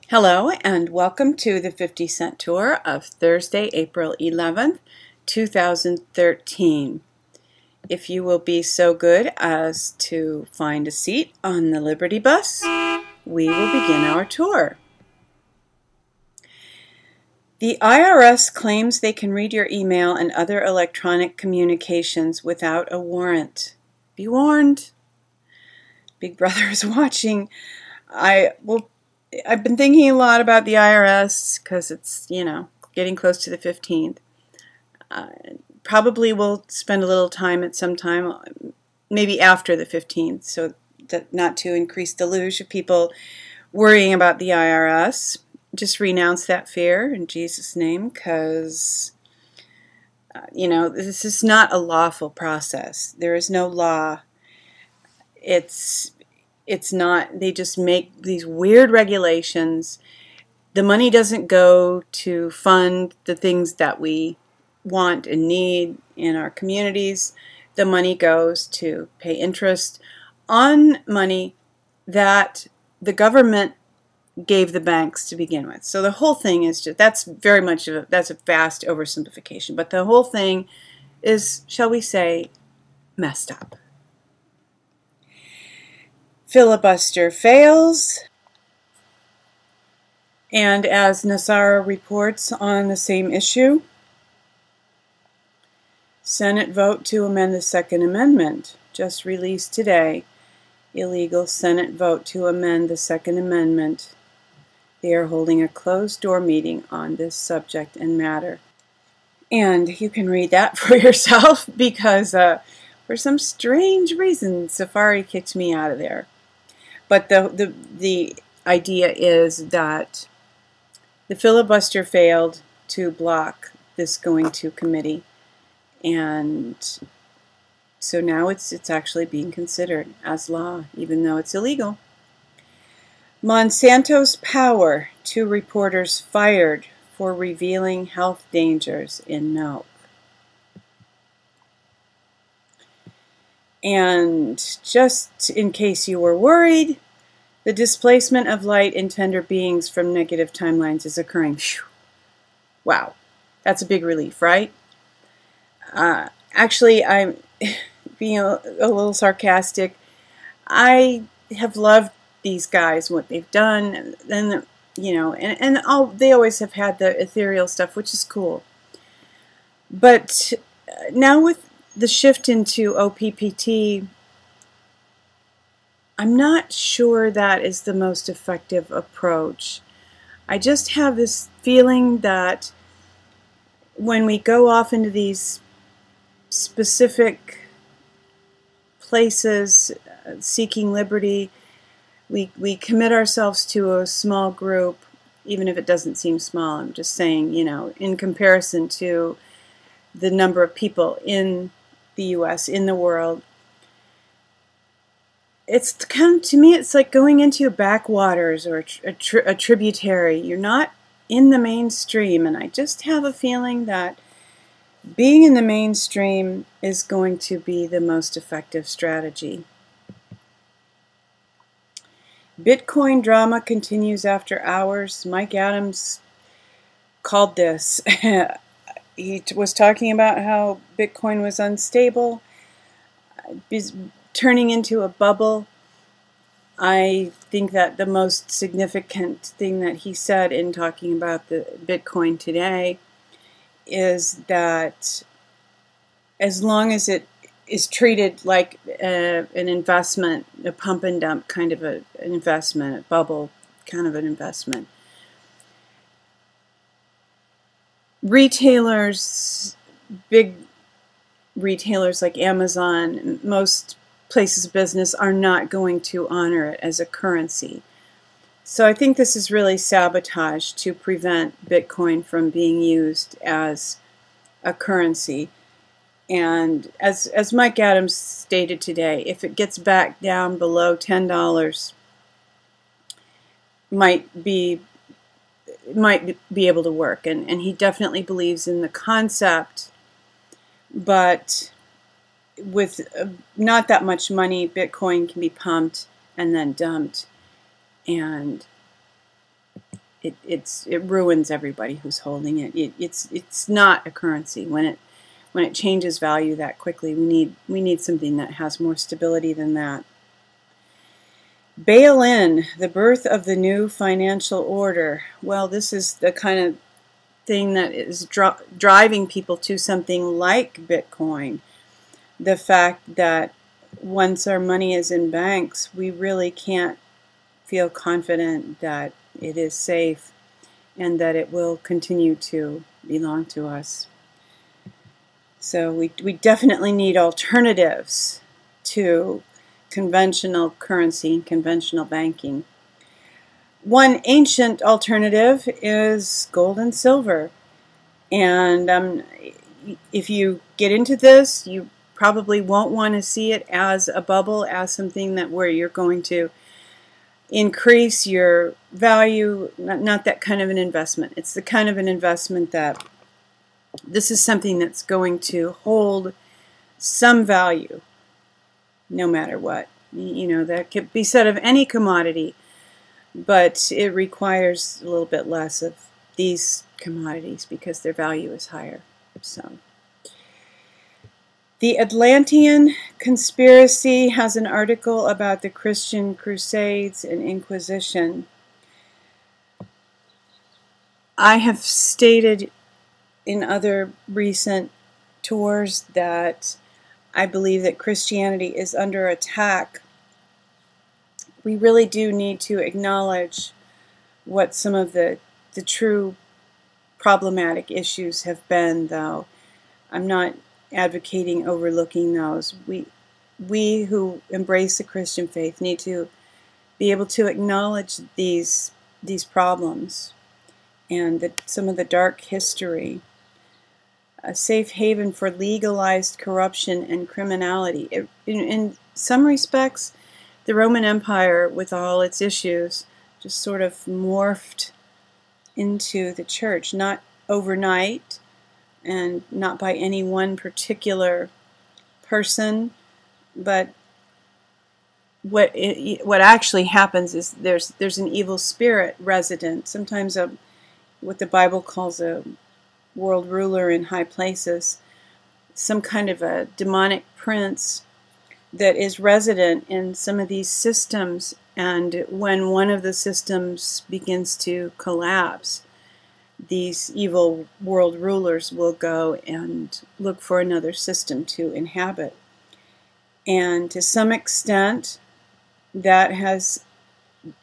Hello and welcome to the 50 Cent Tour of Thursday, April 11th, 2013. If you will be so good as to find a seat on the Liberty Bus, we will begin our tour. The IRS claims they can read your email and other electronic communications without a warrant. Be warned. Big Brother is watching. I've been thinking a lot about the IRS because it's, getting close to the 15th. Probably we'll spend a little time at some time, maybe after the 15th, so that not to increase the deluge of people worrying about the IRS. Just renounce that fear in Jesus' name, because, this is not a lawful process. There is no law. It's not, they just make these weird regulations. The money doesn't go to fund the things that we want and need in our communities. The money goes to pay interest on money that the government gave the banks to begin with. So the whole thing is just, that's a vast oversimplification, but the whole thing is, shall we say, messed up. Filibuster fails, and as Nassara reports on the same issue, Senate vote to amend the Second Amendment, just released today. Illegal Senate vote to amend the Second Amendment. They are holding a closed-door meeting on this subject and matter. And you can read that for yourself because for some strange reason, Safari kicked me out of there. But the idea is that the filibuster failed to block this going to committee, and so now it's actually being considered as law, even though it's illegal. Monsanto's power, 2 reporters fired for revealing health dangers in milk. And just in case you were worried, the displacement of light and tender beings from negative timelines is occurring. Phew. Wow, that's a big relief, right? Actually, I'm being a little sarcastic. I have loved these guys, what they've done, and they always have had the ethereal stuff, which is cool. But now with the shift into OPPT, I'm not sure that is the most effective approach. I just have this feeling that when we go off into these specific places seeking liberty, we commit ourselves to a small group, even if it doesn't seem small. I'm just saying, in comparison to the number of people in the U.S., in the world, it's kind of, to me, it's like going into backwaters or a tributary. You're not in the mainstream, and I just have a feeling that being in the mainstream is going to be the most effective strategy. Bitcoin drama continues after hours. Mike Adams called this. He was talking about how Bitcoin was unstable, turning into a bubble. I think that the most significant thing that he said in talking about the Bitcoin today is that as long as it is treated like an investment, a pump and dump kind of an investment, a bubble kind of an investment, retailers, big retailers like Amazon, most places of business are not going to honor it as a currency. So I think this is really sabotage to prevent Bitcoin from being used as a currency. And as Mike Adams stated today, if it gets back down below $10, might be able to work. And he definitely believes in the concept, but with not that much money, Bitcoin can be pumped and then dumped. And it ruins everybody who's holding it. It's not a currency. When it changes value that quickly, we need something that has more stability than that. Bail in, the birth of the new financial order. Well, this is the kind of thing that is driving people to something like Bitcoin. The fact that once our money is in banks, we really can't feel confident that it is safe and that it will continue to belong to us. So we definitely need alternatives to conventional currency and conventional banking. One ancient alternative is gold and silver. And if you get into this, you probably won't want to see it as a bubble, as something that where you're going to increase your value. Not that kind of an investment. It's the kind of an investment that this is something that's going to hold some value no matter what. You know, that could be said of any commodity, but it requires a little bit less of these commodities because their value is higher. So, the Atlantean Conspiracy has an article about the Christian Crusades and Inquisition. I have stated in other recent tours that I believe that Christianity is under attack. We really do need to acknowledge what some of the true problematic issues have been, though. I'm not advocating overlooking those. We who embrace the Christian faith need to be able to acknowledge these problems and some of the dark history. A safe haven for legalized corruption and criminality. In some respects, the Roman Empire, with all its issues, just sort of morphed into the church, not overnight and not by any one particular person, but what actually happens is there's an evil spirit resident, sometimes what the Bible calls a world ruler in high places, some kind of a demonic prince that is resident in some of these systems, and when one of the systems begins to collapse, these evil world rulers will go and look for another system to inhabit. And to some extent, that has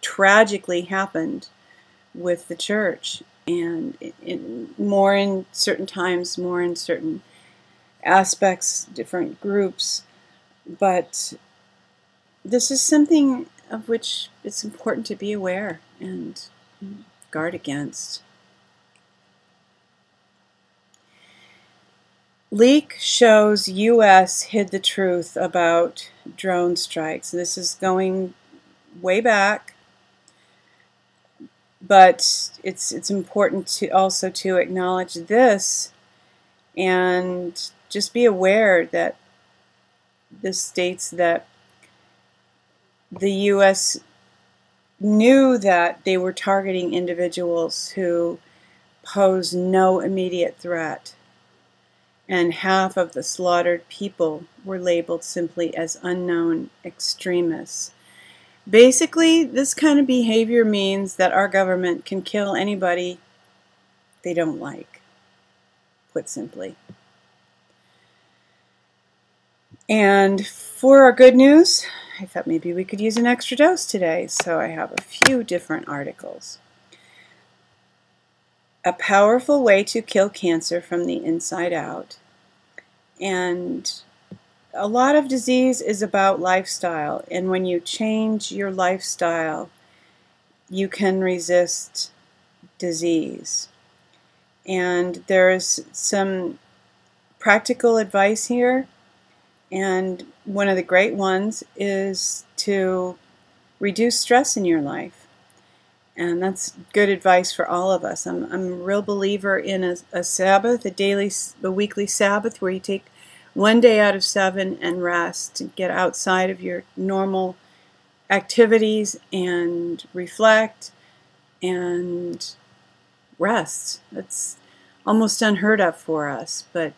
tragically happened with the church. And more in certain times, more in certain aspects, different groups. But this is something of which it's important to be aware and guard against. Leak shows U.S. hid the truth about drone strikes. This is going way back. But it's important to also to acknowledge this and just be aware that this states that the U.S. knew that they were targeting individuals who pose no immediate threat, and half of the slaughtered people were labeled simply as unknown extremists. Basically, this kind of behavior means that our government can kill anybody they don't like, put simply. And for our good news, I thought maybe we could use an extra dose today, so I have a few different articles. A powerful way to kill cancer from the inside out. And a lot of disease is about lifestyle, and when you change your lifestyle, you can resist disease. And there is some practical advice here, and one of the great ones is to reduce stress in your life. And that's good advice for all of us. I'm a real believer in a Sabbath, a weekly Sabbath, where you take 1 day out of 7 and rest, and get outside of your normal activities and reflect and rest. That's almost unheard of for us, but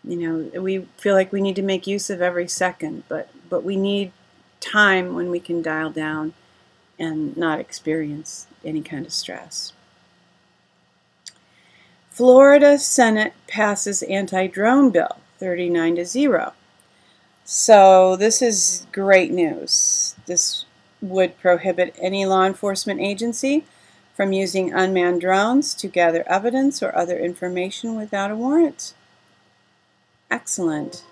you know, we feel like we need to make use of every second, but we need time when we can dial down and not experience any kind of stress. Florida Senate passes anti-drone bill 39-0. So this is great news. This would prohibit any law enforcement agency from using unmanned drones to gather evidence or other information without a warrant. Excellent.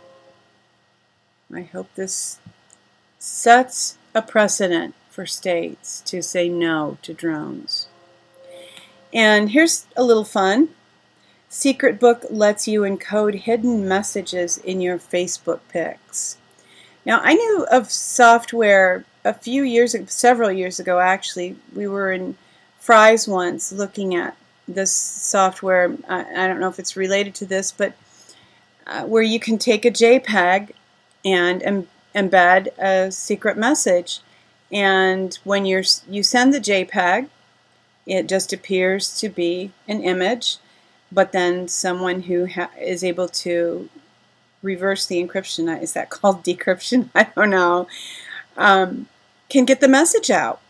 I hope this sets a precedent for states to say no to drones. And here's a little fun. Secret Book lets you encode hidden messages in your Facebook pics. Now, I knew of software several years ago actually. We were in Fry's once looking at this software. I don't know if it's related to this, but where you can take a JPEG and embed a secret message, and when you send the JPEG, it just appears to be an image, but then someone who is able to reverse the encryption, is that called decryption? I don't know, can get the message out.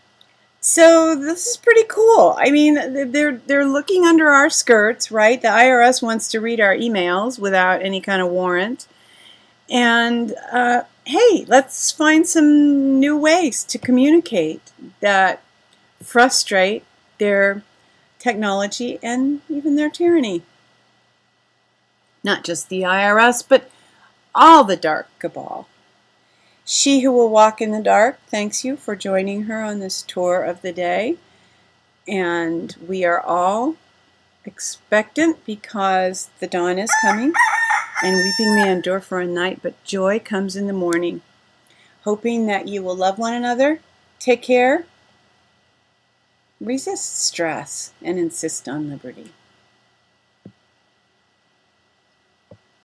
So this is pretty cool. I mean, they're looking under our skirts, right? The IRS wants to read our emails without any kind of warrant. And hey, let's find some new ways to communicate that frustrate their technology and even their tyranny. Not just the IRS, but all the dark cabal. She Who Will Walk in the Dark thanks you for joining her on this tour of the day. And we are all expectant because the dawn is coming, and weeping may endure for a night, but joy comes in the morning. Hoping that you will love one another, take care, resist stress, and insist on liberty.